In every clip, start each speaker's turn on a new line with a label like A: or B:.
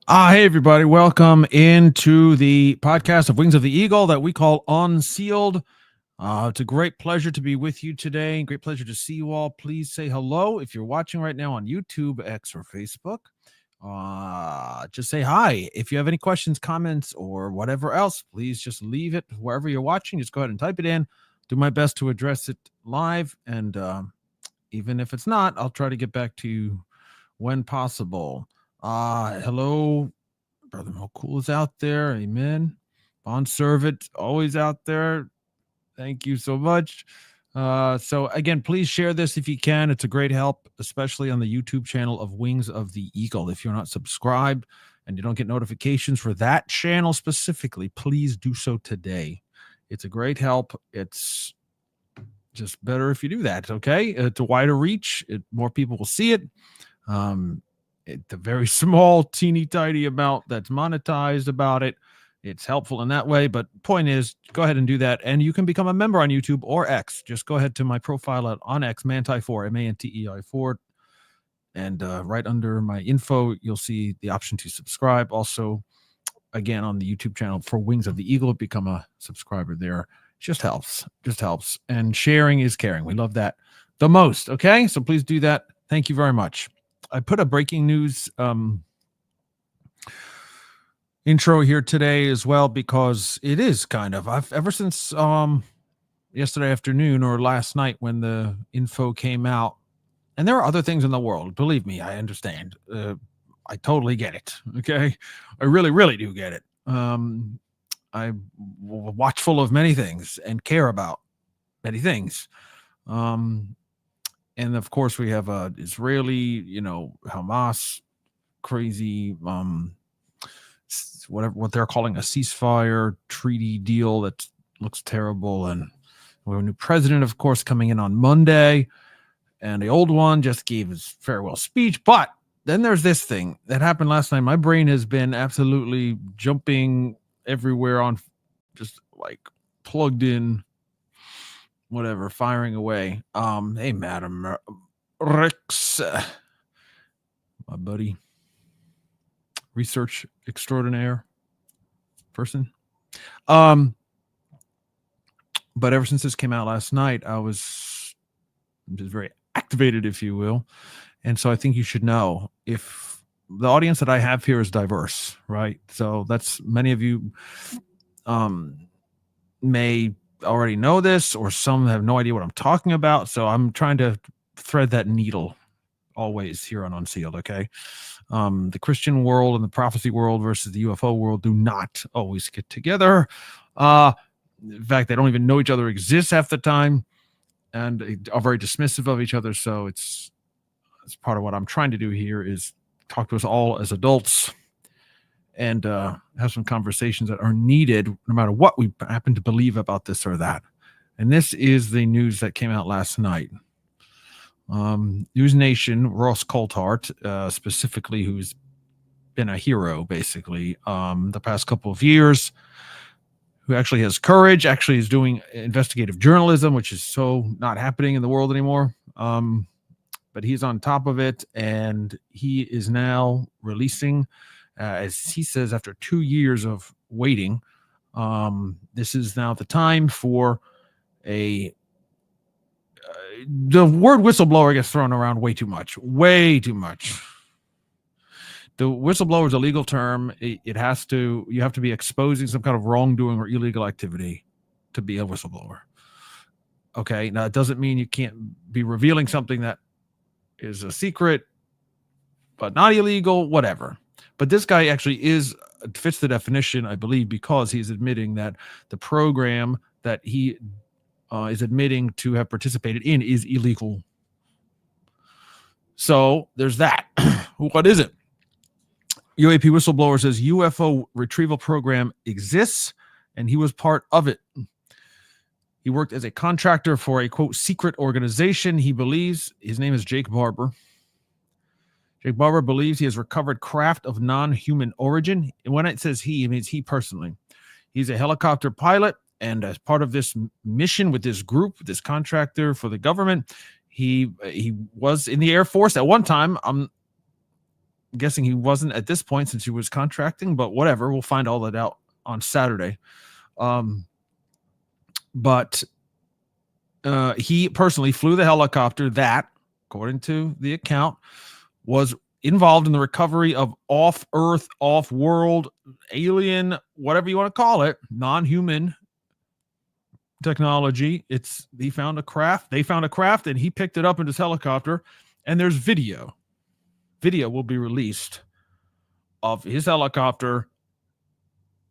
A: Hey, everybody. Welcome into the podcast of Wings of the Eagle that we call Unsealed. It's a great pleasure to be with you today. Great pleasure to see you all. Please say hello if you're watching right now on YouTube, X, or Facebook. Just say hi. If you have any questions, comments, or whatever else, please just leave it wherever you're watching. Just go ahead and type it in. Do my best to address it live. And even if it's not, I'll try to get back to you when possible. Hello, Brother Cool is out there. Amen. Bond Servant, always out there. Thank you so much. So again, please share this if you can. It's a great help, especially on the YouTube channel of Wings of the Eagle. If you're not subscribed and you don't get notifications for that channel specifically, please do so today. It's a great help. It's just better if you do that. Okay. It's a wider reach. More people will see it. It's a very small, teeny tiny amount that's monetized about it. It's helpful in that way. But point is, go ahead and do that. And you can become a member on YouTube or X. Just go ahead to my profile on X, Manti4, Mantei4. And right under my info, you'll see the option to subscribe. Also, again, on the YouTube channel for Wings of the Eagle, become a subscriber there. Just helps. And sharing is caring. We love that the most. Okay. So please do that. Thank you very much. I put a breaking news intro here today as well, because it is kind of, I've ever since yesterday afternoon or last night when the info came out, and there are other things in the world, believe me, I understand. I totally get it. Okay. I really, really do get it. I'm watchful of many things and care about many things. And of course, we have a Israeli, Hamas crazy, what they're calling a ceasefire treaty deal that looks terrible. And we have a new president, of course, coming in on Monday. And the old one just gave his farewell speech. But then there's this thing that happened last night. My brain has been absolutely jumping everywhere on just like plugged in. Whatever, firing away. Hey, Madam Rex, my buddy, research extraordinaire person. But ever since this came out last night, I'm just very activated, if you will. And so I think you should know, if the audience that I have here is diverse, right? So that's, many of you may already know this, or some have no idea what I'm talking about. So I'm trying to thread that needle always here on Unsealed. Okay. The Christian world and the prophecy world versus the UFO world do not always get together. In fact, they don't even know each other exists half the time, and they are very dismissive of each other. So it's part of what I'm trying to do here is talk to us all as adults and have some conversations that are needed no matter what we happen to believe about this or that. And this is the news that came out last night. News Nation, Ross Coulthart, specifically, who's been a hero, basically, the past couple of years, who actually has courage, actually is doing investigative journalism, which is so not happening in the world anymore. But he's on top of it, and he is now releasing, as he says, after 2 years of waiting, this is now the time for the word whistleblower gets thrown around way too much. The whistleblower is a legal term. You have to be exposing some kind of wrongdoing or illegal activity to be a whistleblower. Okay. Now, it doesn't mean you can't be revealing something that is a secret, but not illegal, whatever. But this guy actually fits the definition, I believe, because he's admitting that the program that he is admitting to have participated in is illegal. So there's that. What is it? UAP whistleblower says UFO retrieval program exists, and he was part of it. He worked as a contractor for a, quote, secret organization. He believes, his name is Jake Barber. Jake Barber believes he has recovered craft of non-human origin. And when it says he, it means he personally. He's a helicopter pilot, and as part of this mission with this group, this contractor for the government, he was in the Air Force at one time. guessing he wasn't at this point since he was contracting, but whatever. We'll find all that out on Saturday. But he personally flew the helicopter that, according to the account, was involved in the recovery of off-Earth, off-world, alien, whatever you want to call it, non-human technology. They found a craft, and he picked it up in his helicopter, and there's video. Video will be released of his helicopter,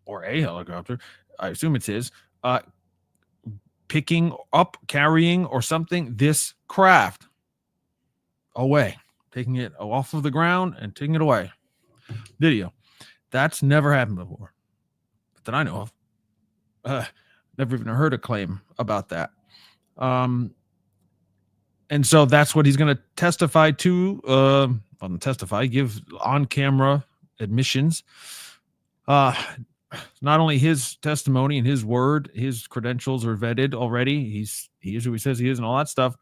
A: or a helicopter, I assume it's his, picking up, carrying, or something, this craft away, taking it off of the ground and taking it away. Video. That's never happened before that I know of. Never even heard a claim about that. And so that's what he's going to testify to. Give on-camera admissions. Not only his testimony and his word, his credentials are vetted already. He is who he says he is and all that stuff.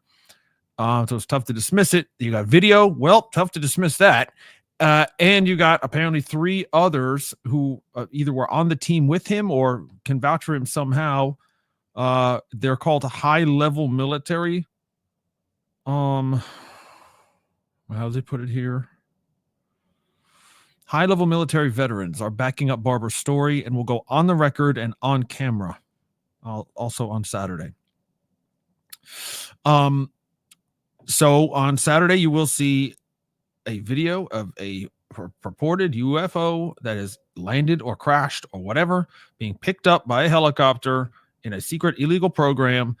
A: So it's tough to dismiss it. You got video. Well, tough to dismiss that. And you got apparently 3 others who either were on the team with him or can vouch for him somehow. They're called high-level military. How does he put it here? High-level military veterans are backing up Barber's story and will go on the record and on camera, also on Saturday. So on Saturday, you will see a video of a purported UFO that has landed or crashed or whatever, being picked up by a helicopter in a secret illegal program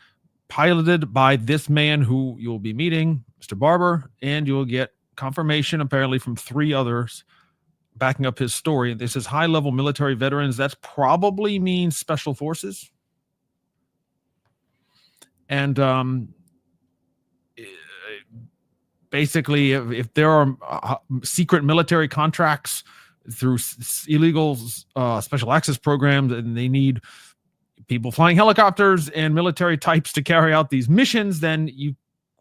A: piloted by this man who you'll be meeting, Mr. Barber, and you will get confirmation apparently from 3 others backing up his story. This is high-level military veterans. That's probably means special forces. And basically, if there are secret military contracts through illegal special access programs, and they need people flying helicopters and military types to carry out these missions, then you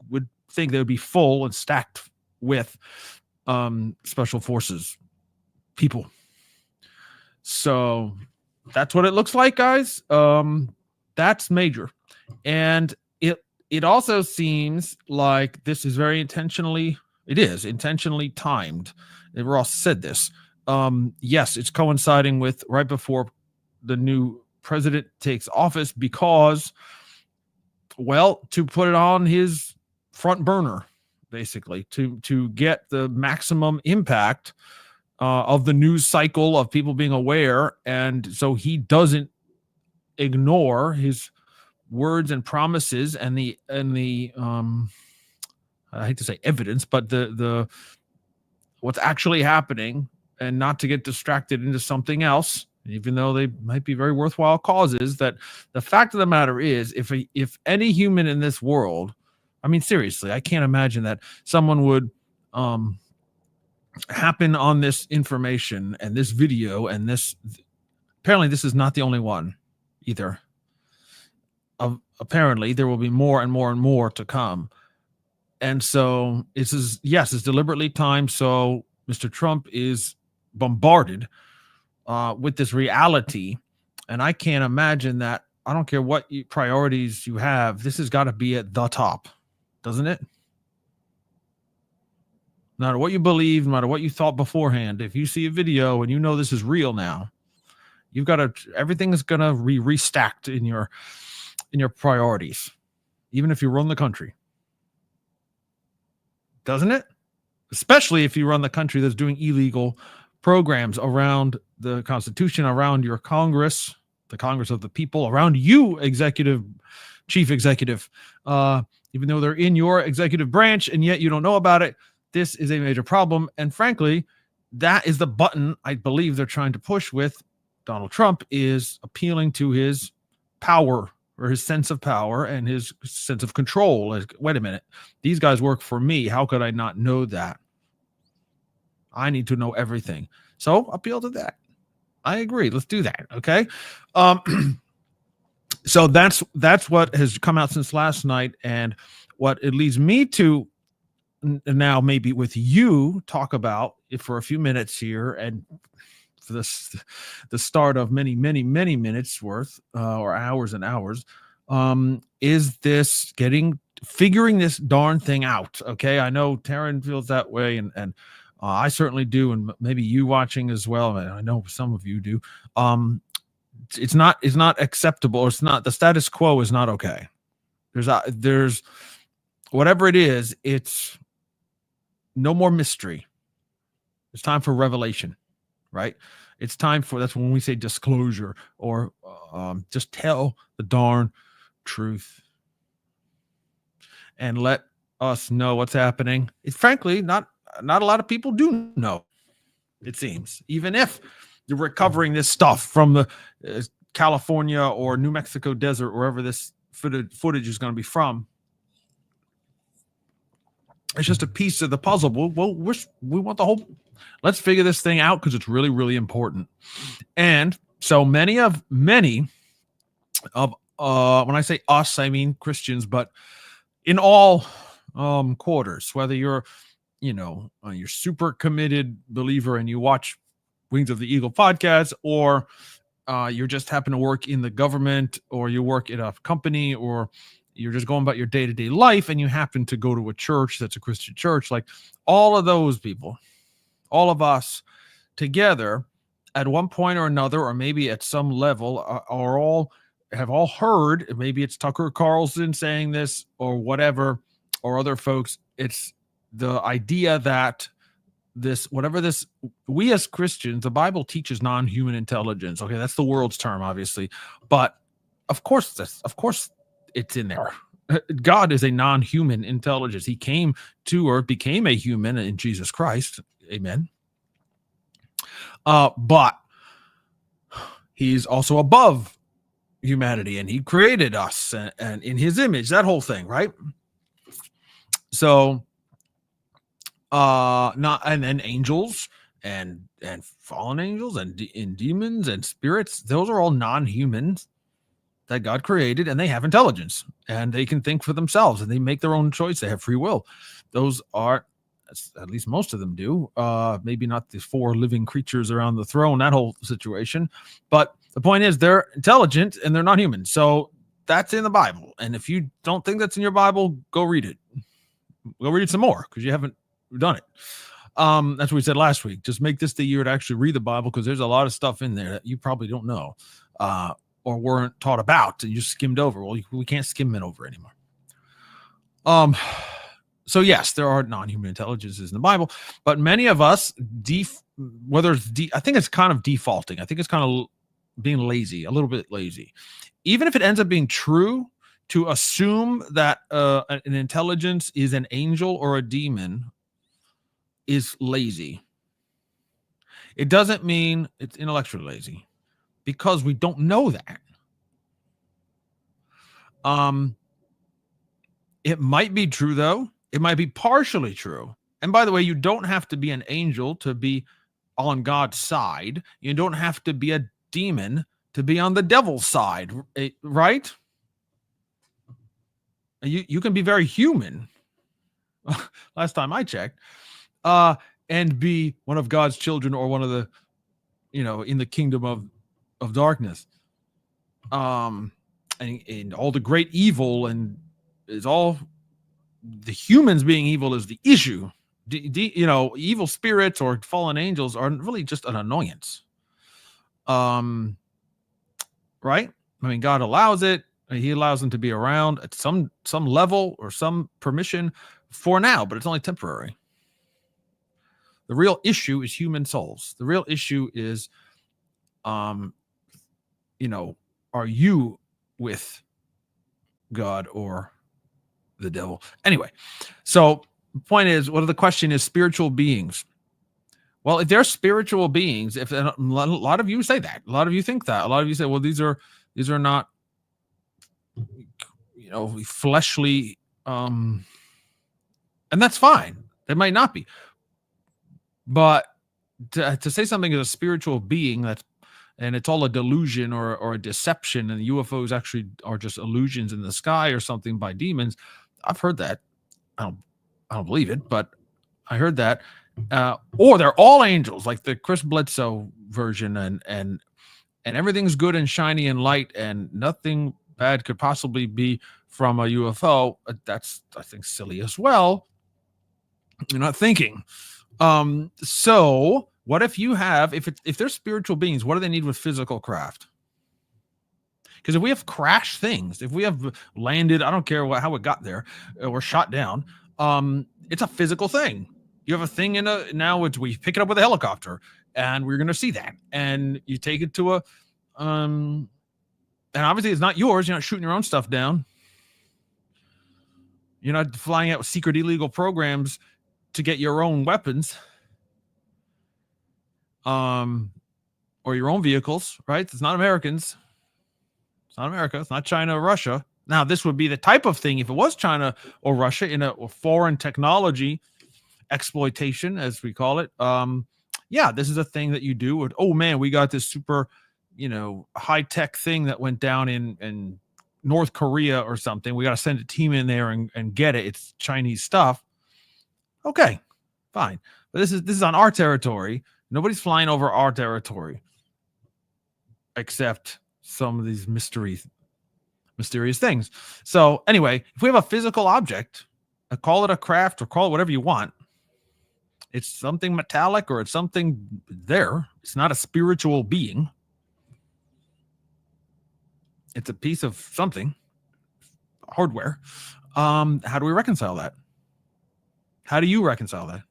A: would think they would be full and stacked with special forces people. So that's what it looks like, guys. That's major. And it also seems like this is very intentionally timed. And Ross said this. Yes, it's coinciding with right before the new president takes office because, well, to put it on his front burner, basically, to get the maximum impact of the news cycle of people being aware. And so he doesn't ignore his words and promises and the I hate to say evidence, but the what's actually happening, and not to get distracted into something else, even though they might be very worthwhile causes. That the fact of the matter is, if any human in this world, I mean, seriously, I can't imagine that someone would happen on this information and this video and this. Apparently, this is not the only one either. Apparently, there will be more and more and more to come. And so it's deliberately timed. So Mr. Trump is bombarded with this reality. And I can't imagine that. I don't care what priorities you have. This has got to be at the top, doesn't it? No matter what you believe, no matter what you thought beforehand, if you see a video and you know this is real now, you've got to, everything is going to be restacked in your priorities, even if you run the country. Doesn't it? Especially if you run the country that's doing illegal programs around the Constitution, around your Congress, the Congress of the people, around you, chief executive, even though they're in your executive branch and yet you don't know about it. This is a major problem. And frankly, that is the button I believe they're trying to push with Donald Trump, is appealing to his power, or his sense of power and his sense of control. Like, wait a minute, these guys work for me. How could I not know that? I need to know everything. So appeal to that. I agree. Let's do that. Okay. So that's what has come out since last night. And what it leads me to now maybe with you talk about it for a few minutes here, and for this, the start of many, many, many minutes worth, or hours and hours, is this figuring this darn thing out? Okay, I know Taryn feels that way, and I certainly do, and maybe you watching as well. And I know some of you do. It's not acceptable. It's not, the status quo is not okay. There's whatever it is. It's no more mystery. It's time for revelation, right? It's time for, that's when we say disclosure, or just tell the darn truth and let us know what's happening. It's frankly not a lot of people do know, it seems, even if you're recovering this stuff from the California or New Mexico desert, wherever this footage is going to be from. It's just a piece of the puzzle. We want the whole. Let's figure this thing out, because it's really, really important. And so many of when I say us, I mean Christians, but in all quarters, whether you're you're super committed believer and you watch Wings of the Eagle podcast, or you just happen to work in the government, or you work at a company, or you're just going about your day-to-day life and you happen to go to a church that's a Christian church, like all of those people, all of us together at one point or another, or maybe at some level, have all heard, maybe it's Tucker Carlson saying this or whatever, or other folks. It's the idea that we as Christians, the Bible teaches non-human intelligence. Okay, that's the world's term, obviously, but of course it's in there. God is a non-human intelligence. He came to earth, became a human in Jesus Christ. Amen. But he's also above humanity, and he created us and in his image, that whole thing, right? So and then angels and fallen angels and demons and spirits, those are all non-humans that God created, and they have intelligence, and they can think for themselves, and they make their own choice. They have free will. Those are, at least most of them do. Maybe not the four living creatures around the throne, that whole situation. But the point is, they're intelligent and they're not human. So that's in the Bible. And if you don't think that's in your Bible, go read it. Go read it some more, because you haven't done it. That's what we said last week. Just make this the year to actually read the Bible, because there's a lot of stuff in there that you probably don't know. Or weren't taught about, and you skimmed over. Well, we can't skim it over anymore. So yes, there are non-human intelligences in the Bible, but many of us, I think it's kind of defaulting. I think it's kind of being lazy, a little bit lazy. Even if it ends up being true, to assume that an intelligence is an angel or a demon is lazy. It doesn't mean it's intellectually lazy, because we don't know that. It might be true, though. It might be partially true. And by the way, you don't have to be an angel to be on God's side. You don't have to be a demon to be on the devil's side, right? You can be very human. Last time I checked, and be one of God's children, or one of the, in the kingdom of darkness. And all the great evil, and is all the humans being evil is the issue. Evil spirits or fallen angels are really just an annoyance. Right? I mean, God allows it. He allows them to be around at some level or some permission for now, but it's only temporary. The real issue is human souls. The real issue is, are you with God or the devil? Anyway, so the point is, the question is spiritual beings. Well, if they're spiritual beings, if a lot of you say that, a lot of you think that, a lot of you say, well, these are not, fleshly, and that's fine. They might not be, but to say something is a spiritual being, and it's all a delusion or a deception, and the UFOs actually are just illusions in the sky or something by demons. I've heard that. I don't believe it, but I heard that. Or they're all angels, like the Chris Bledsoe version, and everything's good and shiny and light, and nothing bad could possibly be from a UFO. That's, I think, silly as well. You're not thinking. So what if you have, if they're spiritual beings, what do they need with physical craft? Because if we have crashed things, if we have landed, I don't care how it got there, or shot down, it's a physical thing. You have a thing we pick it up with a helicopter, and we're going to see that, and you take it to and obviously it's not yours. You're not shooting your own stuff down. You're not flying out with secret illegal programs to get your own weapons, or your own vehicles, right? It's not Americans. It's not America. It's not China or Russia. Now, this would be the type of thing, if it was China or Russia in a foreign technology exploitation, as we call it. Yeah, this is a thing that you do with, oh man, we got this super, high tech thing that went down in North Korea or something. We got to send a team in there and get it. It's Chinese stuff. Okay, fine. But this is on our territory. Nobody's flying over our territory except some of these mysterious things. So anyway, if we have a physical object, call it a craft or call it whatever you want, it's something metallic or it's something there. It's not a spiritual being. It's a piece of something, hardware. How do we reconcile that? How do you reconcile that?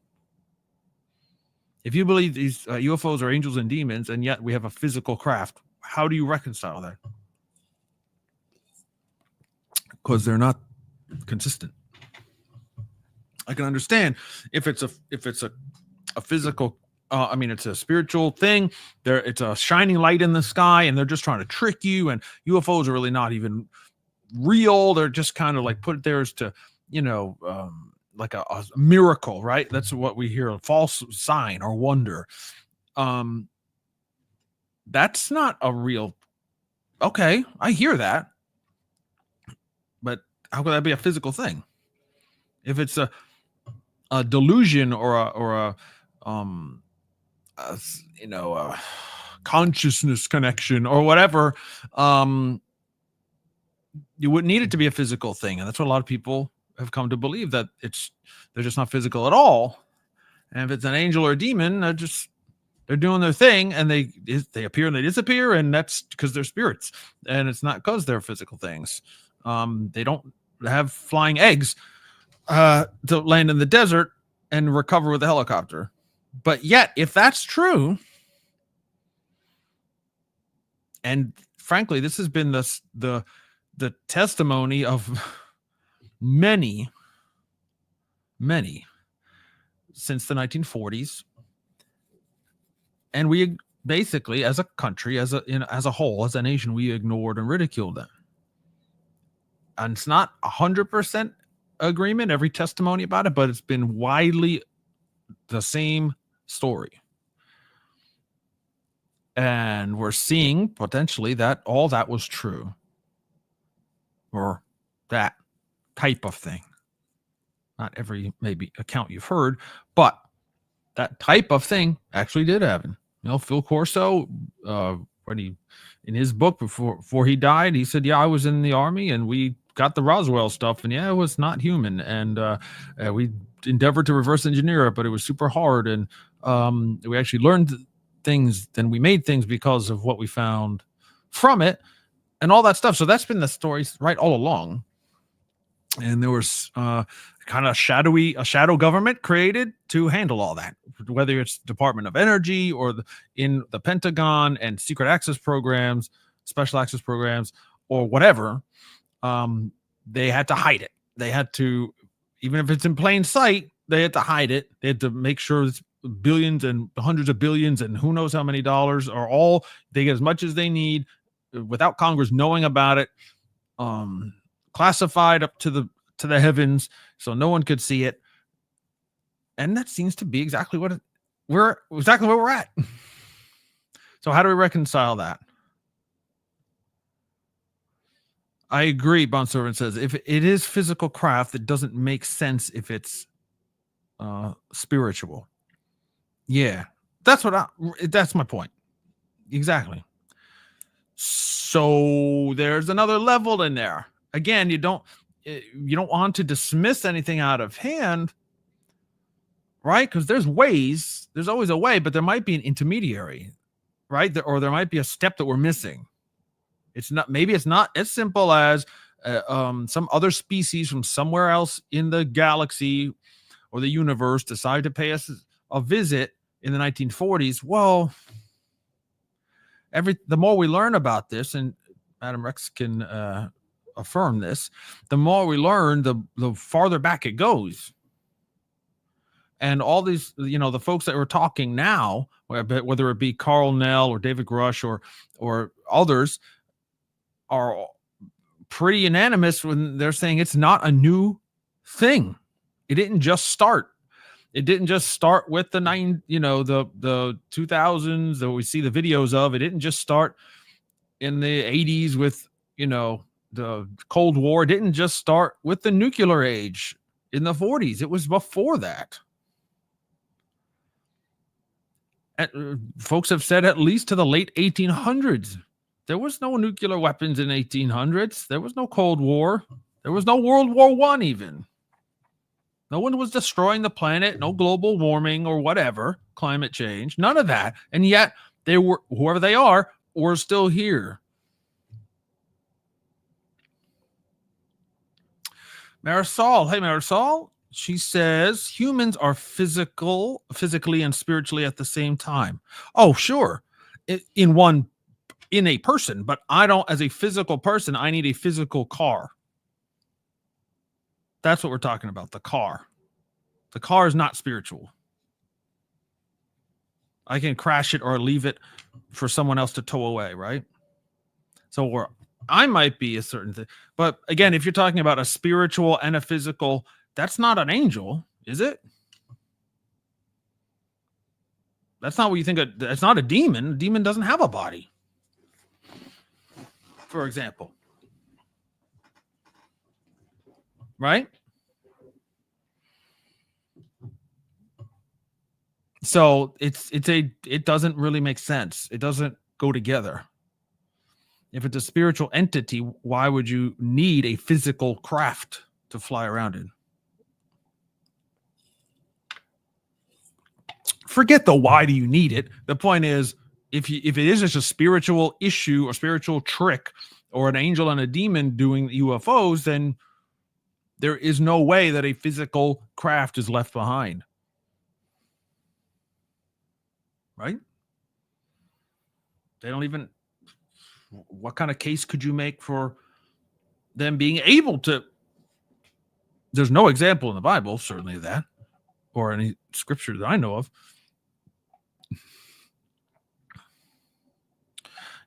A: If you believe these UFOs are angels and demons, and yet we have a physical craft, how do you reconcile that? Because they're not consistent. I can understand if it's a physical, it's a spiritual thing. It's a shining light in the sky, and they're just trying to trick you. And UFOs are really not even real. They're just kind of like put there as to, like a miracle, right? That's what we hear, a false sign or wonder. That's not a real. Okay, I hear that, but how could that be a physical thing? If it's a delusion or a consciousness connection or whatever, you wouldn't need it to be a physical thing, and that's what a lot of people have come to believe, that they're just not physical at all. And if it's an angel or a demon, they're doing their thing, and they appear and they disappear, and that's because they're spirits, and it's not because they're physical things. They don't have flying eggs to land in the desert and recover with a helicopter. But yet, if that's true, and frankly, this has been the testimony of many since the 1940s, and we basically, as a country, as a whole, as a nation, we ignored and ridiculed them. And it's not 100% agreement, every testimony about it, but it's been widely the same story. And we're seeing potentially that all that was true, or that type of thing. Not every maybe account you've heard, but that type of thing actually did happen. Phil Corso, when he, in his book before he died, he said, "Yeah, I was in the army and we got the Roswell stuff, and yeah, it was not human, and we endeavored to reverse engineer it, but it was super hard, and we actually learned things, and we made things because of what we found from it, and all that stuff." So that's been the story right all along. And there was kind of a shadow government created to handle all that, whether it's Department of Energy or in the Pentagon and secret access programs, special access programs, or whatever. They had to hide it. They had to, even if it's in plain sight, they had to hide it. They had to make sure it's billions and hundreds of billions and who knows how many dollars are all, they get as much as they need without Congress knowing about it. Classified up to the heavens, so no one could see it. And that seems to be exactly where we're at. So how do we reconcile that? I agree, Bond Servant says, if it is physical craft, it doesn't make sense if it's spiritual. Yeah, that's my point. Exactly. So there's another level in there. Again, you don't want to dismiss anything out of hand, right? Because there's always a way, but there might be an intermediary, right? Or there might be a step that we're missing. It's not as simple as some other species from somewhere else in the galaxy or the universe decide to pay us a visit in the 1940s. Well, the more we learn about this, and Madam Rex can affirm this, the more we learn, the farther back it goes. And all these, the folks that were talking now, whether it be Carl Nell or David Rush or others, are pretty unanimous when they're saying it's not a new thing. It didn't just start. It didn't just start with the 2000s that we see the videos of. It didn't just start in the 80s with, the Cold War. It didn't just start with the nuclear age in the 40s. It was before that. Folks have said at least to the late 1800s. There was no nuclear weapons in 1800s. There was no Cold War. There was no World War I even. No one was destroying the planet, no global warming or whatever, climate change, none of that. And yet they were, whoever they are, were still here. Marisol, hey Marisol, she says humans are physically and spiritually at the same time. Oh, sure. In a person, but I don't, as a physical person, I need a physical car. That's what we're talking about. The car. The car is not spiritual. I can crash it or leave it for someone else to tow away, right? So I might be a certain thing. But again, if you're talking about a spiritual and a physical, that's not an angel, is it? That's not what you think. It's not a demon. A demon doesn't have a body, for example. Right? So it doesn't really make sense. It doesn't go together. If it's a spiritual entity, why would you need a physical craft to fly around in? Forget the why do you need it. The point is, if it is just a spiritual issue or spiritual trick or an angel and a demon doing UFOs, then there is no way that a physical craft is left behind. Right? They don't even, what kind of case could you make for them being able to? There's no example in the Bible, certainly of that, or any scripture that I know of.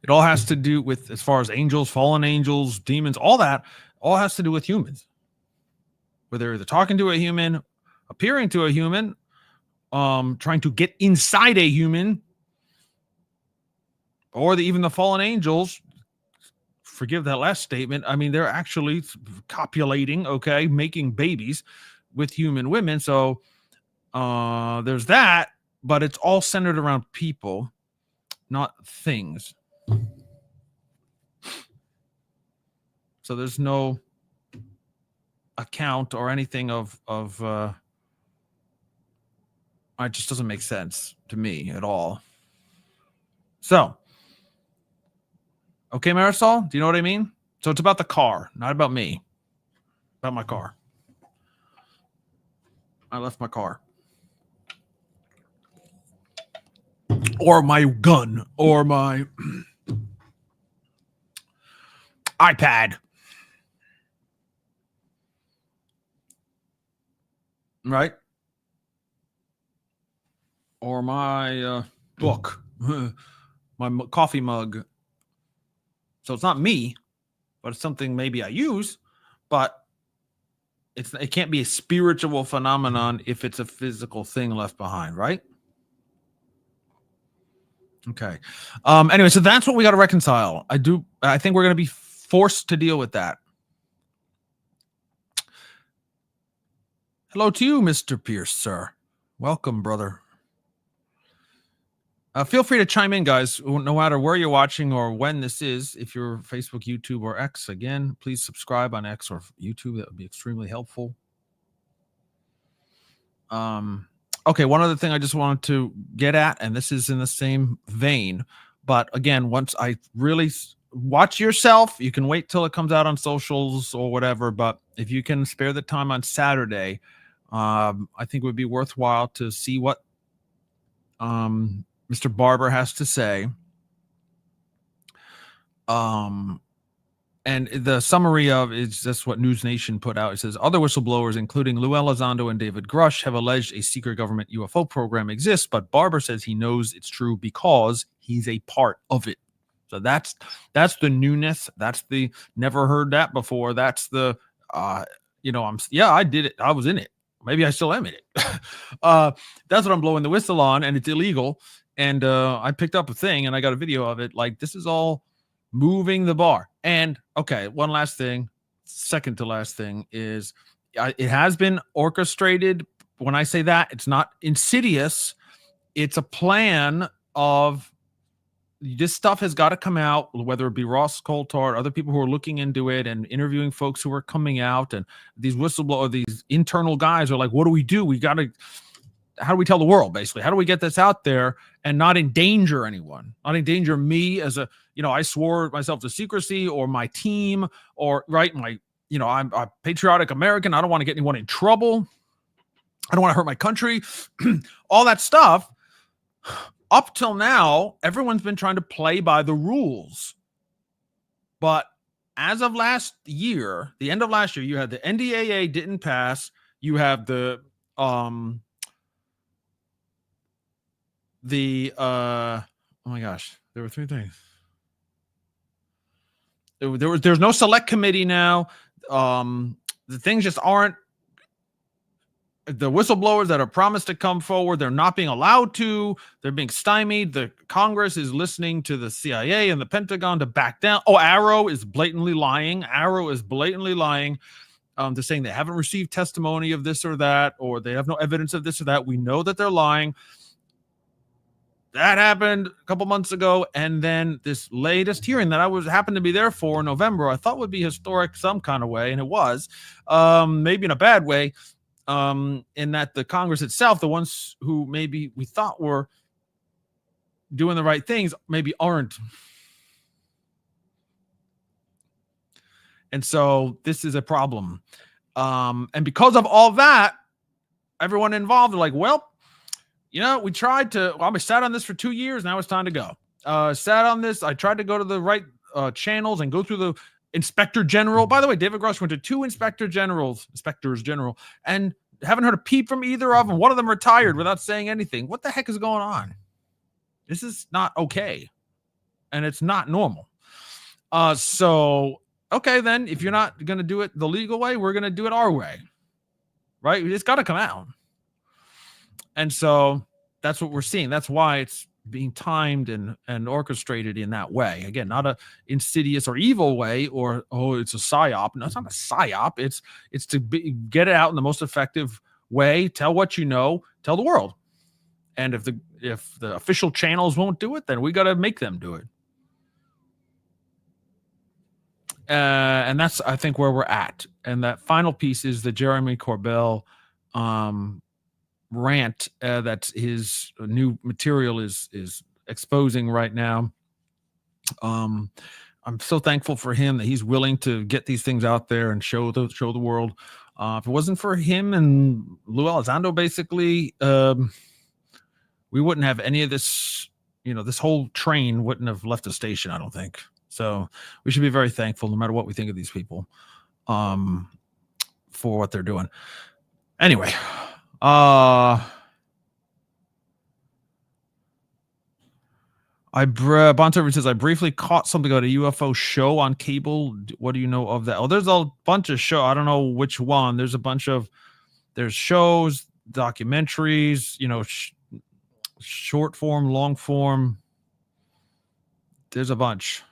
A: It all has to do with, as far as angels, fallen angels, demons, all that, all has to do with humans. Whether they're talking to a human, appearing to a human, trying to get inside a human, or even the fallen angels, forgive that last statement. I mean, they're actually copulating, okay, making babies with human women. So there's that, but it's all centered around people, not things. So there's no account or anything of it just doesn't make sense to me at all. So, okay, Marisol, do you know what I mean? So it's about the car, not about me. About my car. I left my car. Or my gun. Or my iPad. Right? Or my book. My coffee mug. So it's not me, but it's something maybe I use, but it can't be a spiritual phenomenon if it's a physical thing left behind, right? Okay. Anyway, so that's what we got to reconcile. I think we're going to be forced to deal with that. Hello to you, Mr. Pierce, sir. Welcome, brother. Feel free to chime in, guys, no matter where you're watching or when this is. If you're Facebook, YouTube, or X, again, please subscribe on X or YouTube. That would be extremely helpful. Okay, one other thing I just wanted to get at, and this is in the same vein, but again, once I really watch yourself, you can wait till it comes out on socials or whatever, but if you can spare the time on Saturday, I think it would be worthwhile to see what Mr. Barber has to say. And the summary of is just what News Nation put out. It says other whistleblowers, including Lou Elizondo and David Grush, have alleged a secret government UFO program exists, but Barber says he knows it's true because he's a part of it. So that's the newness. That's the never heard that before. That's the I did it. I was in it. Maybe I still am in it. That's what I'm blowing the whistle on, and it's illegal. And I picked up a thing, and I got a video of it. Like, this is all moving the bar. And okay, one last thing, second to last thing is it has been orchestrated. When I say that, it's not insidious. It's a plan of this stuff has got to come out, whether it be Ross Coulthard, other people who are looking into it and interviewing folks who are coming out, and these whistleblowers, these internal guys are like, what do we do? We got to, how do we tell the world, basically? How do we get this out there and not endanger anyone, not endanger me as a, I swore myself to secrecy, or my team, or I'm a patriotic American. I don't want to get anyone in trouble. I don't want to hurt my country. All that stuff. Up till now, everyone's been trying to play by the rules. But as of last year, the end of last year, you had the NDAA didn't pass. You have the oh my gosh, there were three things. There's no select committee now. The things just aren't. The whistleblowers that are promised to come forward, they're not being allowed to. They're being stymied. The Congress is listening to the CIA and the Pentagon to back down. Oh, Arrow is blatantly lying. They're saying they haven't received testimony of this or that, or they have no evidence of this or that. We know that they're lying. That happened a couple months ago, and then this latest hearing that I happened to be there for in November, I thought would be historic some kind of way, and it was, maybe in a bad way. In that the Congress itself, the ones who maybe we thought were doing the right things, maybe aren't. And so this is a problem. And because of all that, everyone involved are like, well, we tried to, we sat on this for 2 years. Now it's time to go. Sat on this. I tried to go to the right channels and go through the inspector general. By the way, David Grush went to 2 inspectors general, and haven't heard a peep from either of them. One of them retired without saying anything. What the heck is going on? This is not okay, and it's not normal. So okay, then if you're not going to do it the legal way, we're going to do it our way, right? It's got to come out, and so that's what we're seeing. That's why it's being timed and orchestrated in that way. Again, not a insidious or evil way, or it's a psyop. No, it's not a psyop. It's to get it out in the most effective way. Tell what you know. Tell the world. And if the official channels won't do it, then we got to make them do it. And that's, I think, where we're at. And that final piece is the Jeremy Corbell rant that his new material is exposing right now. I'm so thankful for him that he's willing to get these things out there and show the world. If it wasn't for him and Lou Elizondo, basically, we wouldn't have any of this. This whole train wouldn't have left the station, I don't think. So we should be very thankful, no matter what we think of these people, for what they're doing. Anyway, Bontover says, I briefly caught something about a UFO show on cable. What do you know of that? Oh, there's a bunch of shows. I don't know which one. There's a bunch of, there's shows, documentaries, short form, long form. There's a bunch.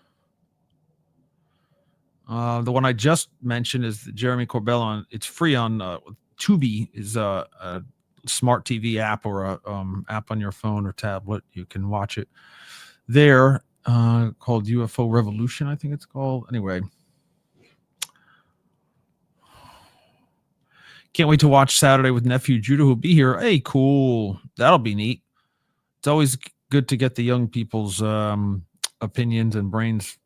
A: The one I just mentioned is Jeremy Corbell it's free on Tubi is a smart TV app or a app on your phone or tablet. You can watch it there, called UFO Revolution, I think it's called. Anyway, can't wait to watch Saturday with nephew Judah, who'll be here. Hey, cool. That'll be neat. It's always good to get the young people's opinions and brains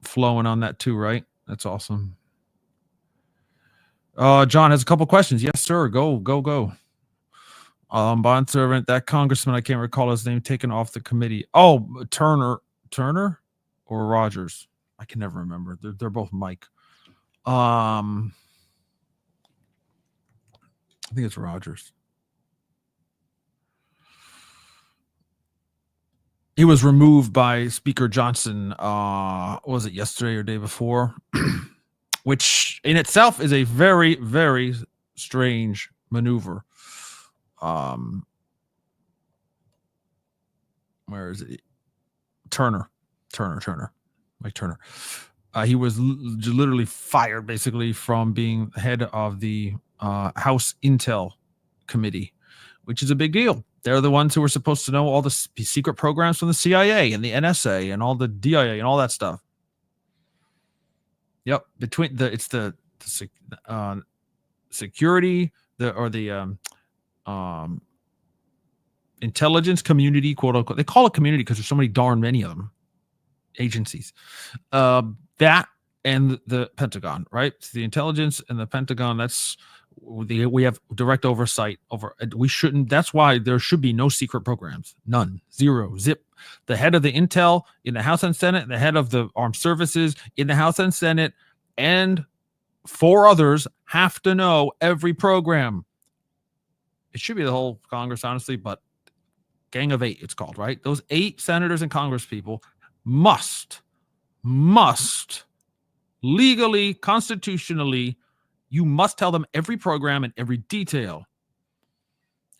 A: flowing on that too, right? That's awesome. John has a couple questions. Yes, sir. Go. Bondservant, that congressman, I can't recall his name, taken off the committee. Oh, Turner or Rogers. I can never remember. They're both Mike. I think it's Rogers. He was removed by Speaker Johnson. Was it yesterday or day before? Which in itself is a very, very strange maneuver. Where is it? Turner, Mike Turner. He was literally fired basically from being head of the House Intel Committee, which is a big deal. They're the ones who were supposed to know all the secret programs from the CIA and the NSA and all the DIA and all that stuff. Yep, it's the security the intelligence community, quote unquote. They call it community because there's so many darn many of them, agencies. That and the Pentagon, right? So the intelligence and the Pentagon. We have direct oversight over. We shouldn't. That's why there should be no secret programs. None. Zero. Zip. The head of the Intel in the House and Senate, the head of the Armed Services in the House and Senate, and 4 others have to know every program. It should be the whole Congress, honestly, but Gang of 8, it's called, right? Those 8 senators and Congress people must legally, constitutionally, you must tell them every program and every detail.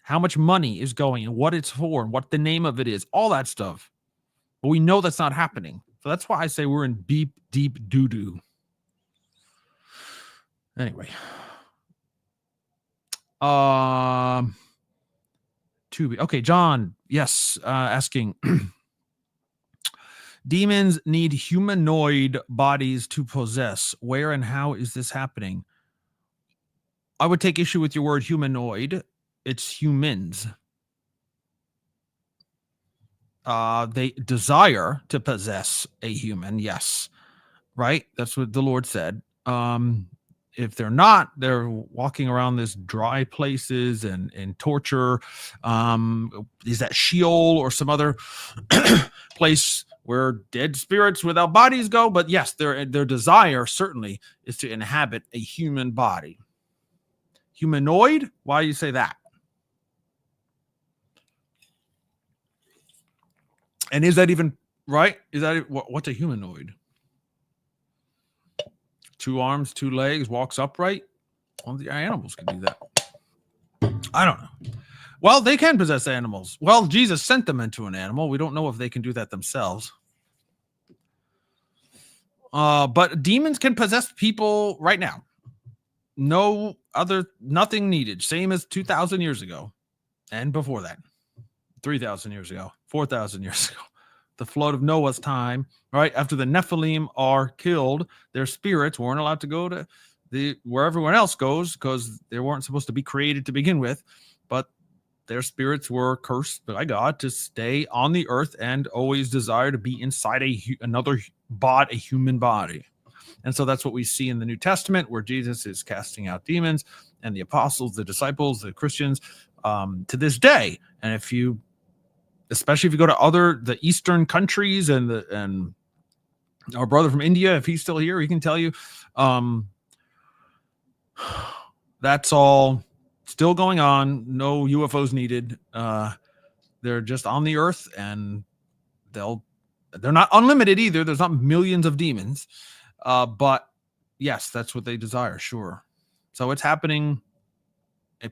A: How much money is going and what it's for and what the name of it is, all that stuff. But we know that's not happening. So that's why I say we're in deep doo-doo. Anyway. Okay, John, yes, asking, demons need humanoid bodies to possess. Where and how is this happening? I would take issue with your word humanoid. It's humans. They desire to possess a human, yes. Right? That's what the Lord said. If they're not, they're walking around this dry places and torture. Is that Sheol or some other place where dead spirits without bodies go? But yes, their desire certainly is to inhabit a human body. Humanoid? Why do you say that? And is that even right? Is that what's a humanoid? 2 arms, 2 legs, walks upright. Well, the animals can do that. I don't know. Well, they can possess animals. Well, Jesus sent them into an animal. We don't know if they can do that themselves. But demons can possess people right now. Nothing needed. Same as 2,000 years ago. And before that. 3,000 years ago. 4,000 years ago. The flood of Noah's time, right? After the Nephilim are killed, their spirits weren't allowed to go to where everyone else goes because they weren't supposed to be created to begin with. But their spirits were cursed by God to stay on the earth and always desire to be inside another a human body. And so that's what we see in the New Testament, where Jesus is casting out demons, and the apostles, the disciples, the Christians, to this day. And especially if you go to the Eastern countries and our brother from India, if he's still here, he can tell you, that's all still going on. No UFOs needed. They're just on the earth, and they're not unlimited either. There's not millions of demons, but yes, that's what they desire. Sure. So it's happening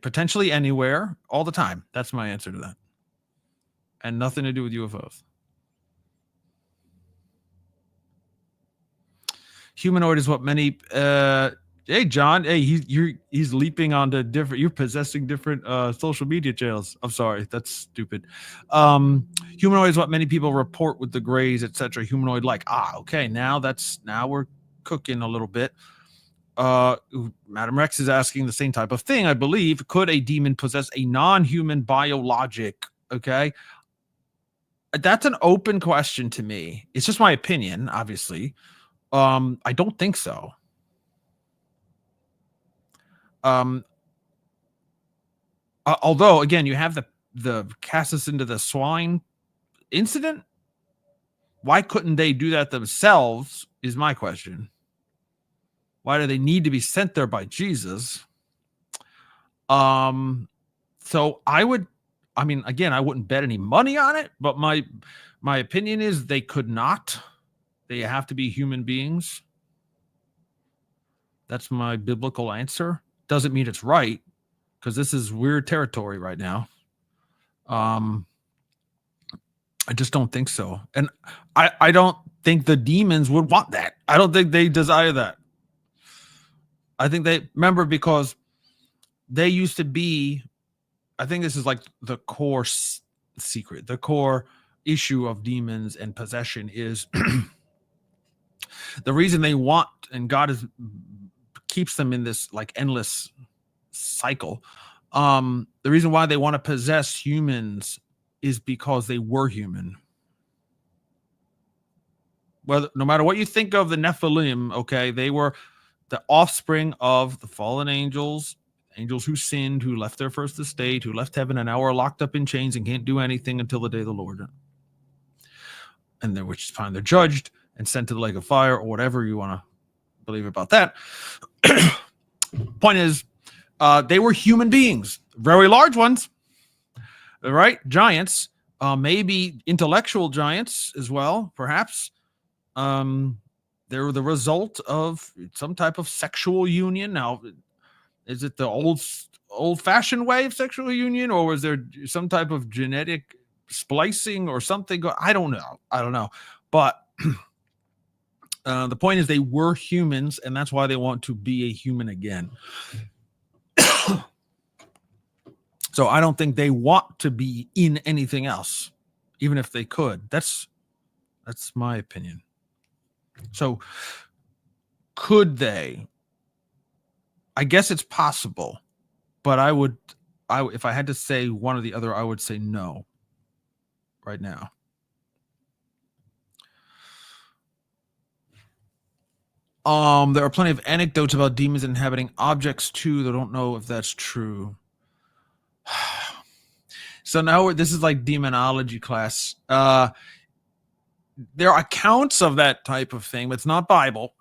A: potentially anywhere all the time. That's my answer to that. And nothing to do with UFOs. Humanoid is what many, Hey, John. Hey, he's leaping onto different. You're possessing different social media channels. I'm sorry, that's stupid. Humanoid is what many people report with the grays, etc. Humanoid like. Okay. Now we're cooking a little bit. Madam Rex is asking the same type of thing, I believe. Could a demon possess a non-human biologic? Okay. That's an open question to me. It's just my opinion, obviously. I don't think so. Although, again, you have the cast us into the swine incident. Why couldn't they do that themselves? Is my question. Why do they need to be sent there by Jesus? So I mean, again, I wouldn't bet any money on it, but my opinion is they could not. They have to be human beings. That's my biblical answer. Doesn't mean it's right, because this is weird territory right now. I just don't think so. And I don't think the demons would want that. I don't think they desire that. I think they remember, because they used to be, I think this is like the core secret, the core issue of demons and possession is the reason they want, and God keeps them in this like endless cycle. The reason why they want to possess humans is because they were human. Well, no matter what you think of the Nephilim, okay, they were the offspring of the fallen angels who sinned, who left their first estate, who left heaven, and now are locked up in chains and can't do anything until the day of the Lord. And then, which time they're judged and sent to the lake of fire, or whatever you want to believe about that. Point is, they were human beings, very large ones, right? Giants, maybe intellectual giants as well, perhaps. They're the result of some type of sexual union. Now, is it the old-fashioned way of sexual union, or was there some type of genetic splicing or something? I don't know. But the point is, they were humans, and that's why they want to be a human again. So I don't think they want to be in anything else, even if they could. That's my opinion. So could they? I guess it's possible, but if I had to say one or the other, I would say no right now. There are plenty of anecdotes about demons inhabiting objects too. They don't know if that's true. So now this is like demonology class. There are accounts of that type of thing, but it's not Bible.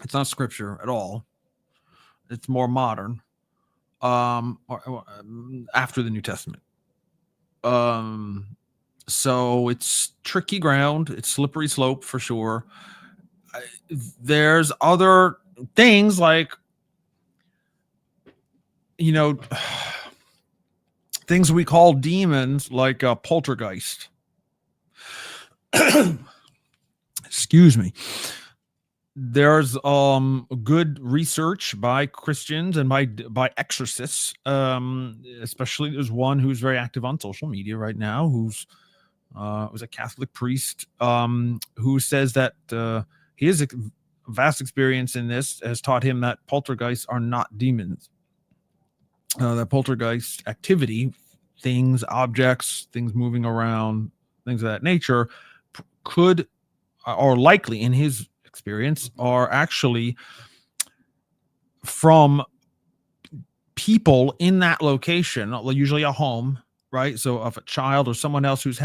A: It's not scripture at all. It's more modern, or after the New Testament. So it's tricky ground. It's slippery slope for sure. There's other things like, things we call demons, like poltergeist. Excuse me. There's good research by Christians and by exorcists. Especially there's one who's very active on social media right now, who's was a Catholic priest, who says that he has a vast experience in this, has taught him that poltergeists are not demons. That poltergeist activity, things, objects, things moving around, things of that nature, could, or likely in his experience, are actually from people in that location, usually a home, right? So of a child or someone else who is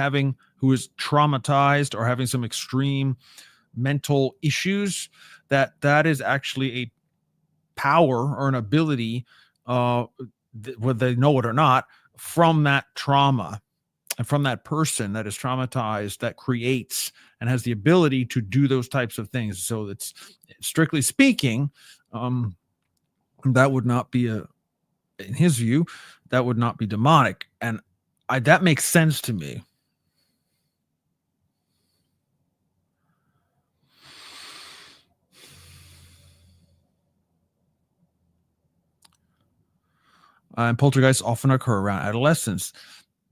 A: traumatized or having some extreme mental issues, that is actually a power or an ability, whether they know it or not, from that trauma and from that person that is traumatized, that creates and has the ability to do those types of things. So it's, strictly speaking, that would not be in his view, that would not be demonic. And that makes sense to me. And poltergeists often occur around adolescence.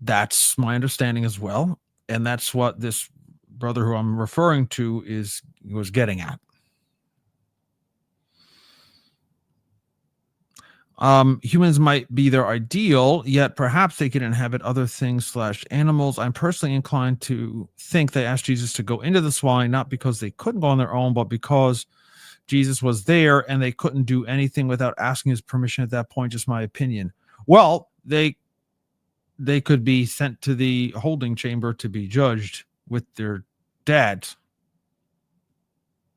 A: That's my understanding as well, and that's what this brother who I'm referring to was getting at. Humans might be their ideal, yet perhaps they can inhabit other things / animals. I'm personally inclined to think they asked Jesus to go into the swine, not because they couldn't go on their own, but because Jesus was there and they couldn't do anything without asking his permission at that point. Just my opinion. Well, they could be sent to the holding chamber to be judged with their dads.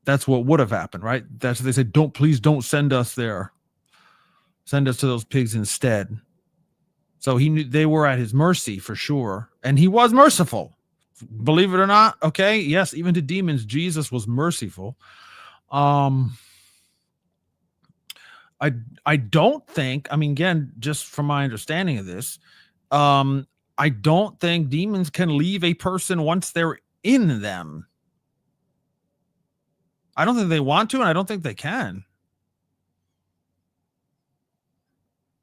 A: That's what would have happened, right? That's what they said. Please don't send us there. Send us to those pigs instead. So he knew they were at his mercy for sure. And he was merciful. Believe it or not. Okay. Yes. Even to demons, Jesus was merciful. I don't think, I mean, again, just from my understanding of this, I don't think demons can leave a person once they're in them. I don't think they want to, and I don't think they can.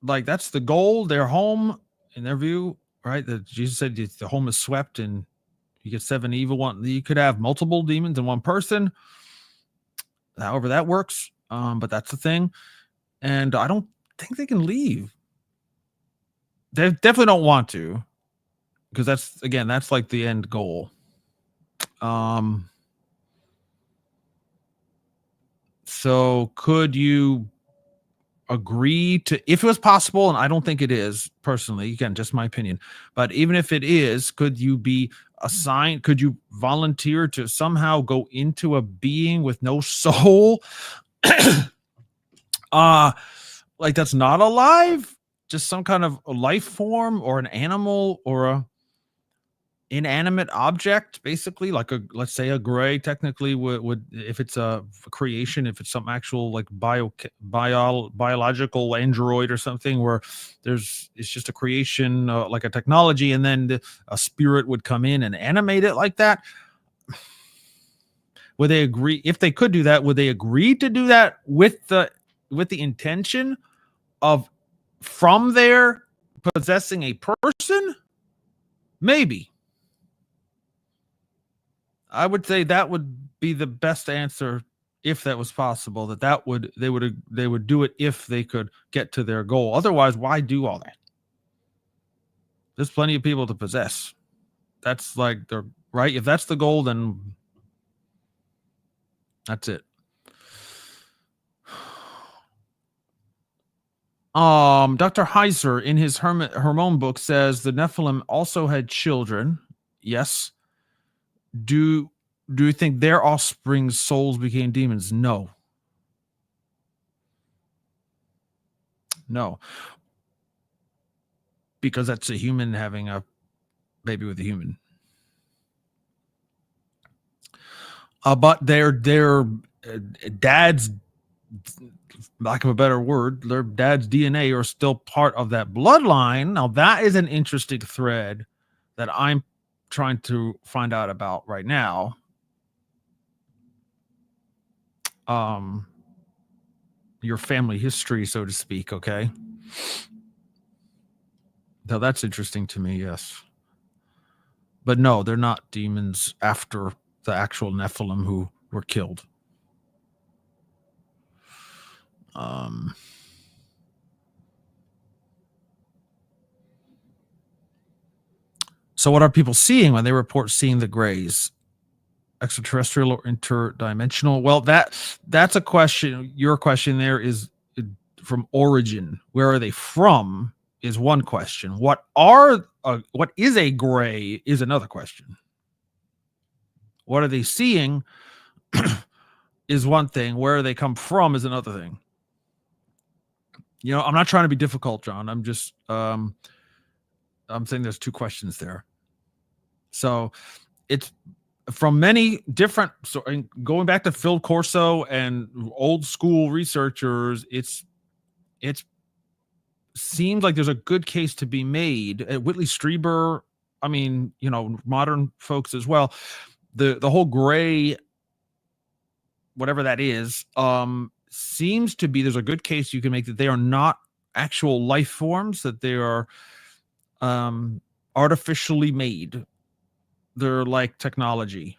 A: Like, that's the goal. They're home in their view, right? That Jesus said the home is swept and you get 7 evil ones. You could have multiple demons in one person. However that works. But that's the thing. And I don't think they can leave. They definitely don't want to, because that's like the end goal. So could you agree to, if it was possible, and I don't think it is personally, again, just my opinion, but even if it is, could you be assigned, could you volunteer to somehow go into a being with no soul? Like that's not alive, just some kind of a life form or an animal or a inanimate object, basically, like let's say a gray technically would if it's a creation, if it's some actual like biological android or something where it's just a creation, like a technology, and then a spirit would come in and animate it like that. Would they agree? If they could do that, would they agree to do that with the intention of from there possessing a person? Maybe. I would say that would be the best answer if that was possible. They would do it if they could get to their goal. Otherwise, why do all that? There's plenty of people to possess. That's like the right. If that's the goal, then that's it. Dr. Heiser in his hormone book says the Nephilim also had children. Yes. Do you think their offspring's souls became demons? No. Because that's a human having a baby with a human. But their dad's, lack of a better word, their dad's DNA are still part of that bloodline. Now that is an interesting thread that I'm trying to find out about right now. Your family history, so to speak. Okay. Now that's interesting to me. Yes. But no, they're not demons after the actual Nephilim who were killed. So what are people seeing when they report seeing the grays? Extraterrestrial or interdimensional? Well, that's a question. Your question there is from origin. Where are they from is one question. What is a gray is another question. What are they seeing is one thing. Where they come from is another thing. You know, I'm not trying to be difficult, John. I'm just I'm saying there's two questions there. So it's from many different, so going back to Phil Corso and old school researchers, it's seems like there's a good case to be made. Whitley Strieber, I mean, you know, modern folks as well. The whole gray, whatever that is, seems to be, there's a good case you can make that they are not actual life forms, that they are artificially made. They're like technology,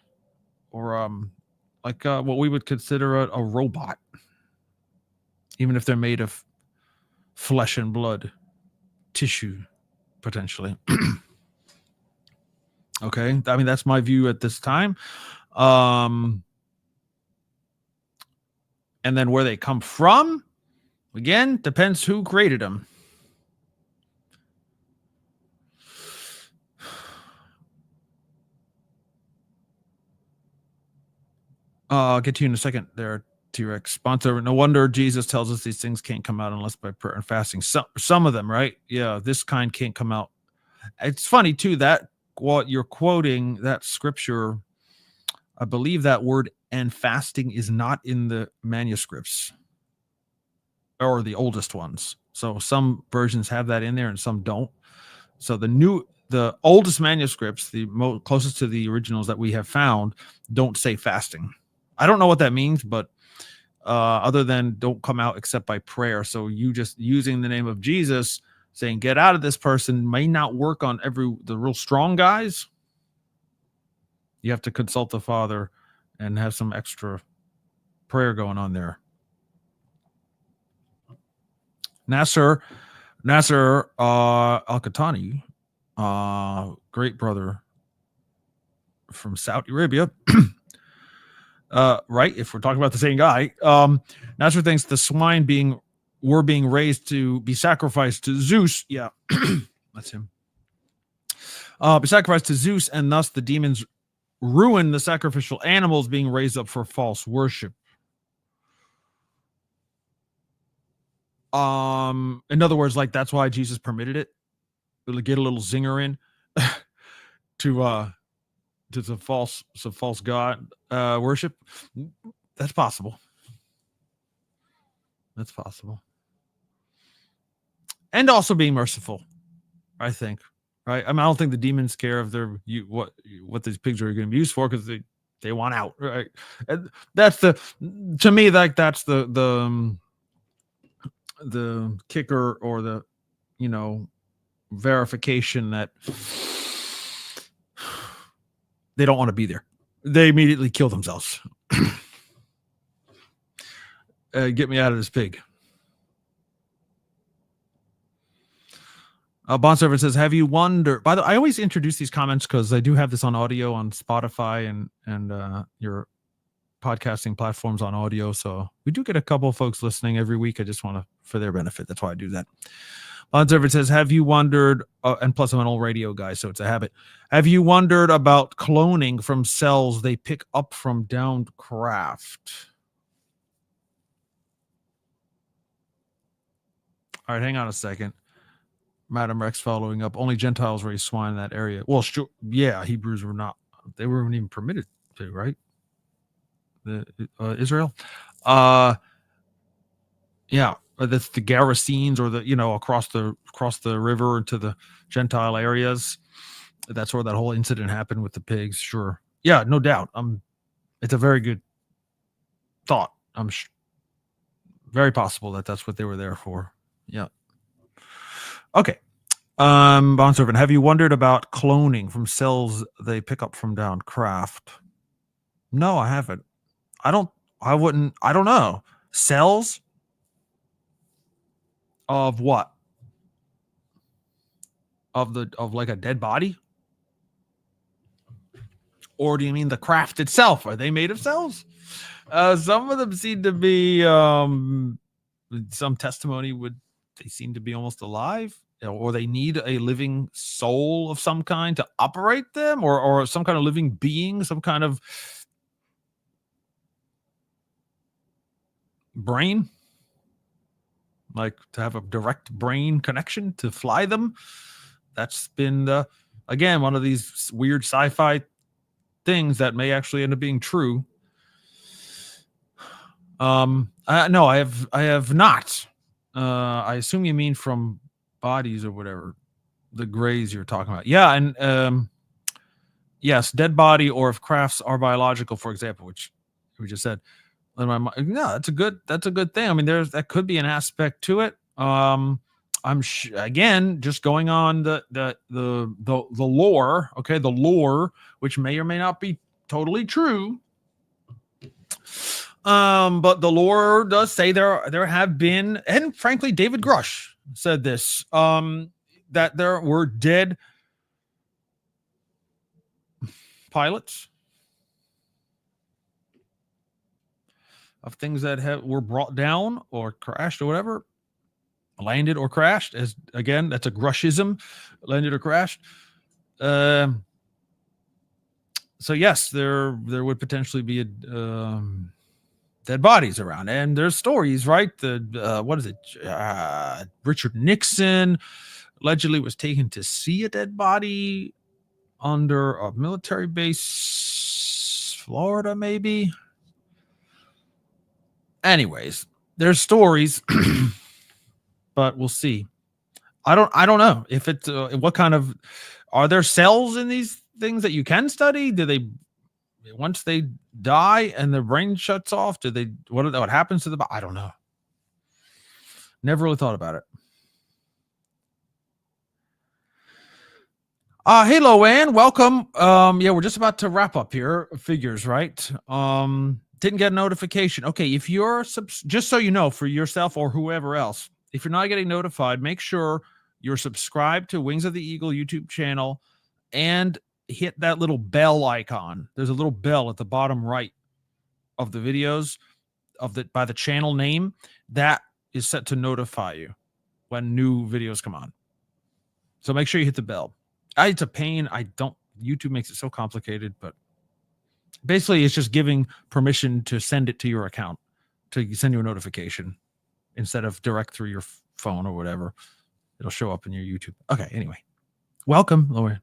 A: or like what we would consider a robot, even if they're made of flesh and blood, tissue, potentially. Okay, I mean, that's my view at this time. And then where they come from, again, depends who created them. I'll get to you in a second there, T-Rex. Sponsor. No wonder Jesus tells us these things can't come out unless by prayer and fasting. Some of them, right? Yeah, this kind can't come out. It's funny, too, that what you're quoting, that scripture, I believe that word and fasting is not in the manuscripts, or the oldest ones. So some versions have that in there and some don't. So the oldest manuscripts, the closest to the originals that we have found, don't say fasting. I don't know what that means, but other than don't come out except by prayer. So you just using the name of Jesus, saying get out of this person, may not work on the real strong guys. You have to consult the Father and have some extra prayer going on there. Nasser Al-Qahtani, great brother from Saudi Arabia. Right, if we're talking about the same guy, Nasser thinks the swine were being raised to be sacrificed to Zeus. Yeah, that's him. Be sacrificed to Zeus, and thus the demons ruin the sacrificial animals being raised up for false worship. In other words, like that's why Jesus permitted it, to get a little zinger in to some false god worship. That's possible. That's possible. And also being merciful, I think. Right? I mean, I don't think the demons care if they're what these pigs are going to be used for, because they want out. Right? And that's to me, like that's the kicker, or the verification that they don't want to be there. They immediately kill themselves. Get me out of this pig. Bond Server says, have you wondered, by the way, I always introduce these comments because I do have this on audio on Spotify and your podcasting platforms on audio. So we do get a couple of folks listening every week. I just want to, for their benefit. That's why I do that. Bond Server says, have you wondered, and plus I'm an old radio guy, so it's a habit. Have you wondered about cloning from cells they pick up from downed craft? All right, hang on a second. Madam Rex following up. Only Gentiles raise swine in that area. Well, sure, yeah, Hebrews were not. They weren't even permitted to, right? Israel. Yeah, that's the Gerasenes, or the across the river into the Gentile areas. That's where that whole incident happened with the pigs. Sure. Yeah, no doubt. It's a very good thought. Very possible that that's what they were there for. Yeah. Okay. Bond Servant, have you wondered about cloning from cells they pick up from down craft? No, I haven't. I don't know. Cells of what? Of like a dead body? Or do you mean the craft itself? Are they made of cells? Some of them seem to be some testimony they seem to be almost alive, or they need a living soul of some kind to operate them, or some kind of living being, some kind of brain, like to have a direct brain connection to fly them. That's been again one of these weird sci-fi things that may actually end up being true. No, I have not. I assume you mean from bodies or whatever, the grays you're talking about. Yeah, and yes, dead body, or if crafts are biological, for example, which we just said. No, that's a good thing. I mean, that could be an aspect to it. again just going on the lore, okay, the lore, which may or may not be totally true. But the lore does say there have been, and frankly, David Grush said this, that there were dead pilots of things that were brought down or crashed or whatever, landed or crashed. As again, that's a Grushism, landed or crashed. So yes, there would potentially be dead bodies around, and there's stories, right? What is it? Richard Nixon allegedly was taken to see a dead body under a military base, Florida, maybe. Anyways, there's stories, but we'll see. I don't know if it's what kind of, are there cells in these things that you can study? Do they, once they die and the brain shuts off, what happens to the body? I don't know. Never really thought about it. Hey, Loanne, welcome. Yeah, we're just about to wrap up here. Figures, right? Didn't get a notification. Okay, if you're just so you know, for yourself or whoever else, if you're not getting notified, make sure you're subscribed to Wings of the Eagle YouTube channel and hit that little bell icon. There's a little bell at the bottom right of the videos by the channel name that is set to notify you when new videos come on. So make sure you hit the bell. It's a pain. YouTube makes it so complicated, but basically it's just giving permission to send it to your account, to send you a notification instead of direct through your phone or whatever. It'll show up in your YouTube. Okay, anyway. Welcome, Lauren.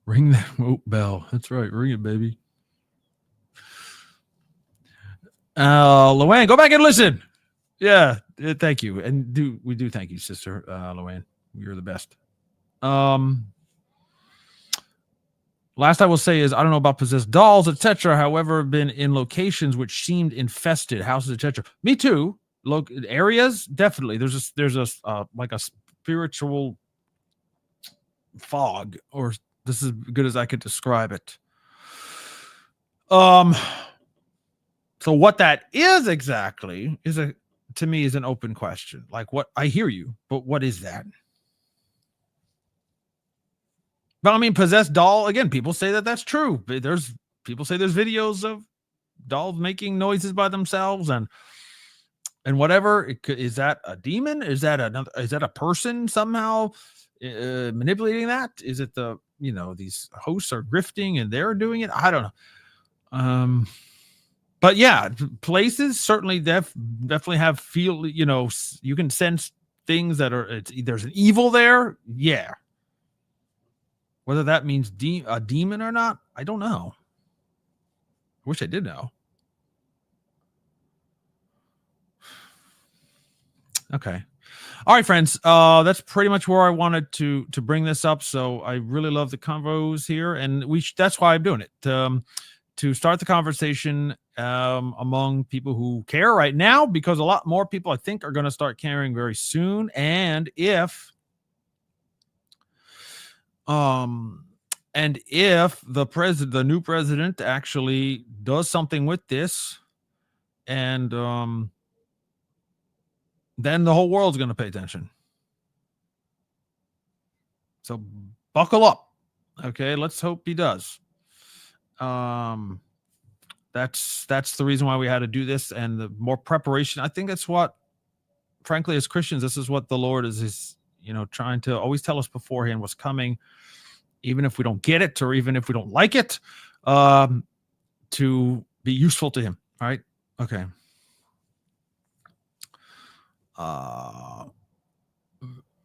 A: Ring that bell. That's right. Ring it, baby. Luann, go back and listen. Yeah, thank you. And we do thank you, sister Luann. You're the best. Last I will say is I don't know about possessed dolls, etc. However, I've been in locations which seemed infested, houses, etc. Me too. Look, areas definitely. There's a like a spiritual fog, or this is as good as I could describe it. So what that is exactly to me is an open question. Like, what, I hear you, but what is that? But I mean, possessed doll, again, people say that that's true. People say there's videos of dolls making noises by themselves and whatever. Is that a demon? Is that a person somehow manipulating that? Is it these hosts are grifting and they're doing it? I don't know. But yeah, places certainly definitely have you can sense things that there's an evil there. Yeah. Whether that means a demon or not, I don't know. I wish I did know. Okay. All right, friends. That's pretty much where I wanted to bring this up. So I really love the convos here, and that's why I'm doing it. To start the conversation among people who care right now, because a lot more people, I think, are going to start caring very soon. And if the new president actually does something with this, and then the whole world's going to pay attention. So buckle up. Okay, let's hope he does. That's the reason why we had to do this, and the more preparation. I think that's what, frankly, as Christians, this is what the Lord is trying to always tell us beforehand what's coming, even if we don't get it or even if we don't like it, to be useful to Him. All right. Okay.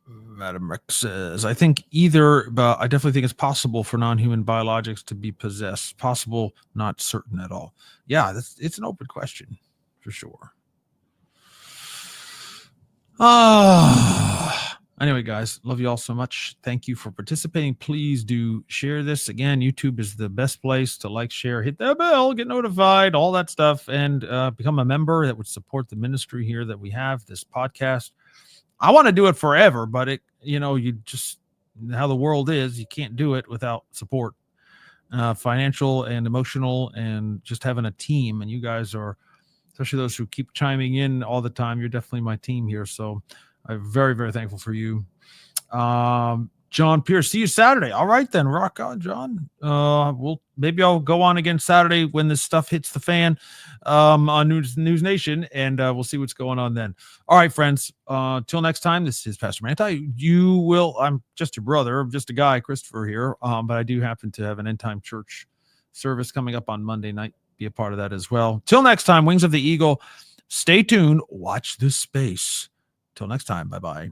A: Madam Rex says, I think but I definitely think it's possible for non-human biologics to be possessed. Possible, not certain at all. Yeah, it's an open question for sure. Anyway, guys, love you all so much. Thank you for participating. Please do share this. Again, YouTube is the best place to like, share, hit that bell, get notified, all that stuff, and become a member that would support the ministry here that we have, this podcast. I want to do it forever, but you just, how the world is, you can't do it without support, financial and emotional, and just having a team. And you guys are, especially those who keep chiming in all the time, you're definitely my team here. So I'm very, very thankful for you. John Pierce, see you Saturday. All right, then. Rock on, John. Maybe I'll go on again Saturday when this stuff hits the fan, on News Nation, and we'll see what's going on then. All right, friends. Till next time, this is Pastor Manti. I'm just your brother. I'm just a guy, Christopher here, but I do happen to have an end time church service coming up on Monday night. Be a part of that as well. Till next time, Wings of the Eagle. Stay tuned. Watch this space. Till next time. Bye-bye.